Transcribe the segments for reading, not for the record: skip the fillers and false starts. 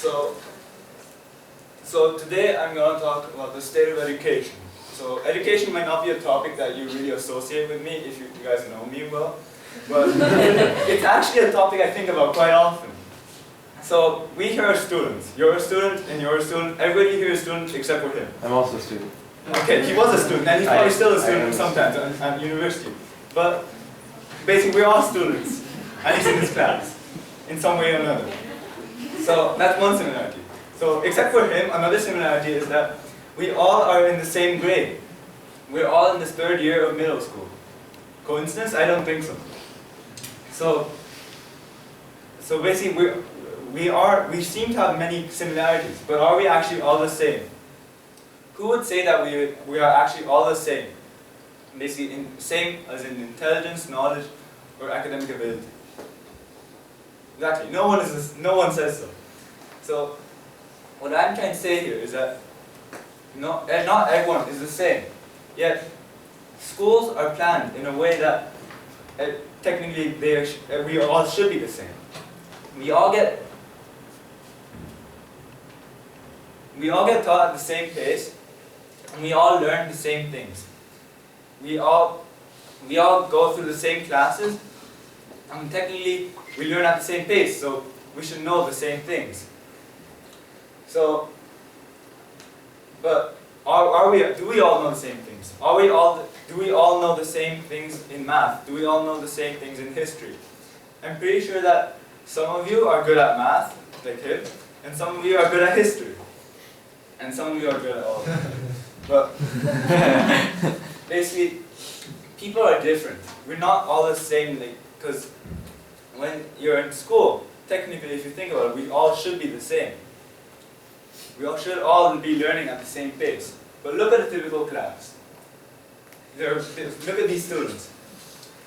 So, so today I'm going to talk about the state of education. So education might not be a topic that you really associate with me if you guys know me well, but it's actually a topic I think about quite often. So we here are students. You're a student and you're a student. Everybody here is a student except for him. I'm also a student. Okay, he was a student and he's probably still a student sometimes at university. But basically we're all students, at least in this class, in some way or another. So that's one similarity. So except for him, another similarity is that we all are in the same grade. We're all in the third year of middle school. Coincidence? I don't think so. So basically we seem to have many similarities, but are we actually all the same? Who would say that we are actually all the same? Basically, same as in intelligence, knowledge, or academic ability. Exactly. No one says so. So what I'm trying to say here is that not everyone is the same. Yet schools are planned in a way that technically we all should be the same. We all get taught at the same pace, and we all learn the same things. We all go through the same classes, and technically we learn at the same pace, so we should know the same things. So, but do we all know the same things? Do we all know the same things in math? Do we all know the same things in history? I'm pretty sure that some of you are good at math, like him, and some of you are good at history. And some of you are good at all of them. But basically, people are different. We're not all the same, because when you're in school, technically if you think about it, we all should be the same. We all should all be learning at the same pace. But look at a typical class. Look at these students.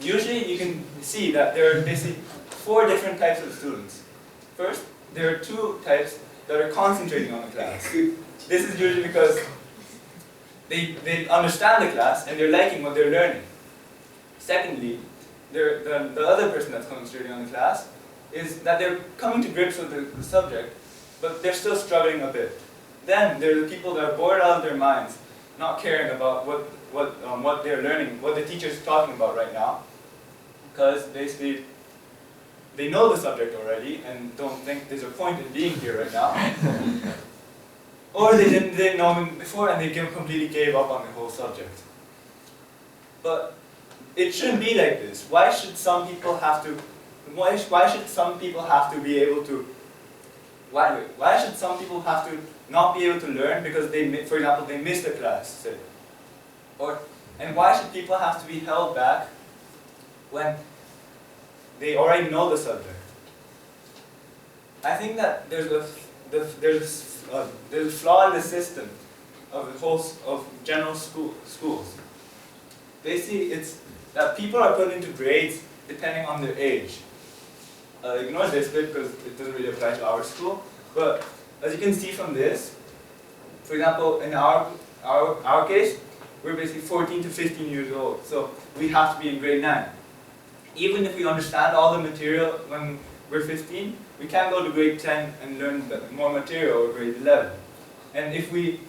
Usually you can see that there are basically 4 different types of students. First, there are 2 types that are concentrating on the class. This is usually because they understand the class and they're liking what they're learning. Secondly, the other person that's concentrating on the class is that they're coming to grips with the subject, but they're still struggling a bit. Then there are the people that are bored out of their minds, not caring about what they're learning, what the teacher's talking about right now, because basically they know the subject already and don't think there's a point in being here right now. Or they didn't know him before and they completely gave up on the whole subject. But it shouldn't be like this. Why should some people have to? Why should some people have to be able to? Why should some people have to not be able to learn because for example, they missed a class, say? And why should people have to be held back when they already know the subject? I think that there's a flaw in the system of general schools. Basically, it's that people are put into grades depending on their age. Ignore this bit because it doesn't really apply to our school. But as you can see from this, for example, in our case, we're basically 14 to 15 years old, so we have to be in grade 9. Even if we understand all the material when we're 15, we can't go to grade 10 and learn more material or grade 11. And if we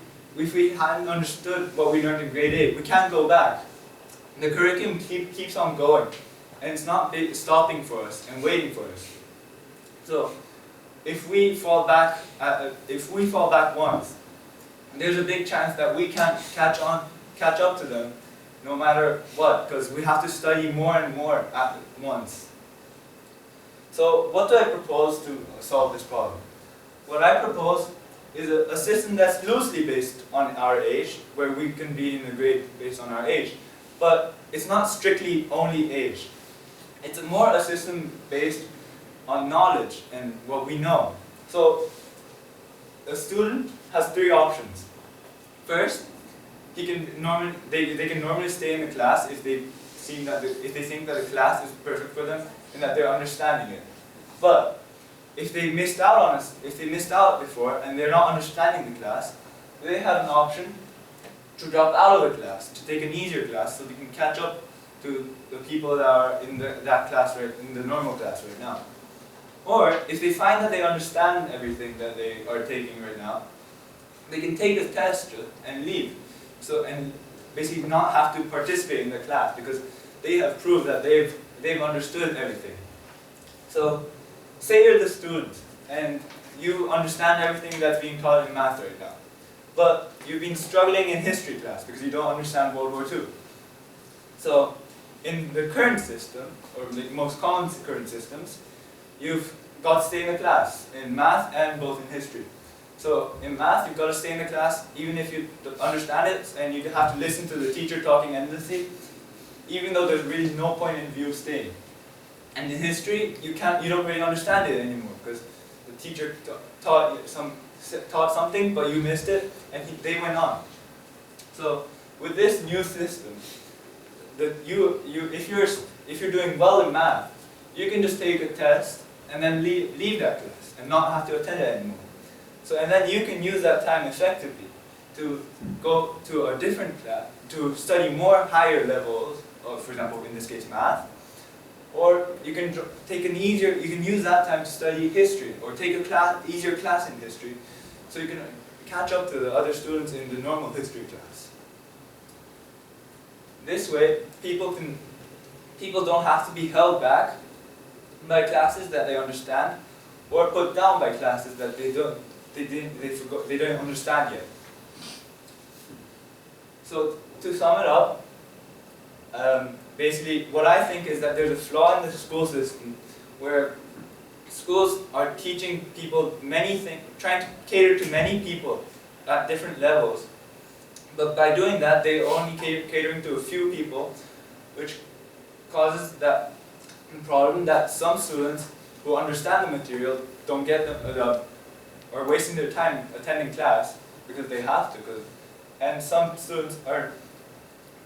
hadn't understood what we learned in grade 8, we can't go back. The curriculum keeps on going, and it's not stopping for us and waiting for us. So, if we fall back once, there's a big chance that we can't catch up to them, no matter what, because we have to study more and more at once. So, what do I propose to solve this problem? What I propose is a system that's loosely based on our age, where we can be in a grade based on our age, but it's not strictly only age. It's more a system based on knowledge and what we know. So, a student has 3 options. First, they can normally stay in the class if they think that the class is perfect for them and that they're understanding it. But if they missed out before and they're not understanding the class, they have an option to drop out of the class, to take an easier class so they can catch up to the people that are in that class in the normal class right now. Or if they find that they understand everything that they are taking right now, they can take the test and leave. So, and basically not have to participate in the class because they have proved that they've understood everything. So, say you're the student and you understand everything that's being taught in math right now, but you've been struggling in history class because you don't understand World War II. So, in the current system, or the most common current systems, you've got to stay in the class, in math and both in history. So in math, you've got to stay in the class even if you don't understand it, and you have to listen to the teacher talking endlessly, even though there's really no point in view of staying. And in history, you don't really understand it anymore because the teacher taught something, but you missed it, and they went on. So with this new system, if you're doing well in math, you can just take a test and then leave that class and not have to attend it anymore. So, and then you can use that time effectively to go to a different class, to study more higher levels of, for example, in this case, math. Or you can you can use that time to study history, or take a easier class in history, so you can catch up to the other students in the normal history class. This way, people don't have to be held back by classes that they understand, or put down by classes that they don't understand yet. So to sum it up, basically what I think is that there's a flaw in the school system where schools are teaching people many things, trying to cater to many people at different levels. But by doing that, they're only catering to a few people, which causes that problem that some students who understand the material don't get or wasting their time attending class because they have to. And some students are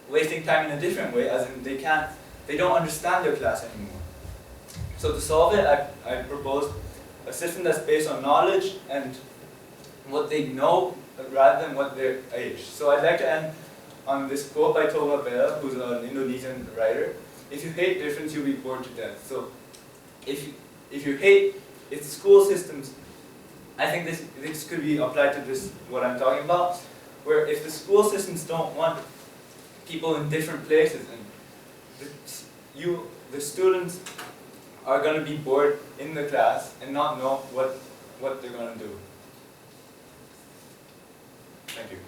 wasting time in a different way, as in they don't understand their class anymore. So to solve it, I proposed a system that's based on knowledge and what they know rather than what their age. So I'd like to end on this quote by Tova Bella, who's an Indonesian writer. If you hate difference, you'll be bored to death. So if school systems, I think this could be applied to what I'm talking about, where if the school systems don't want people in different places, and the students are going to be bored in the class and not know what they're going to do. Thank you.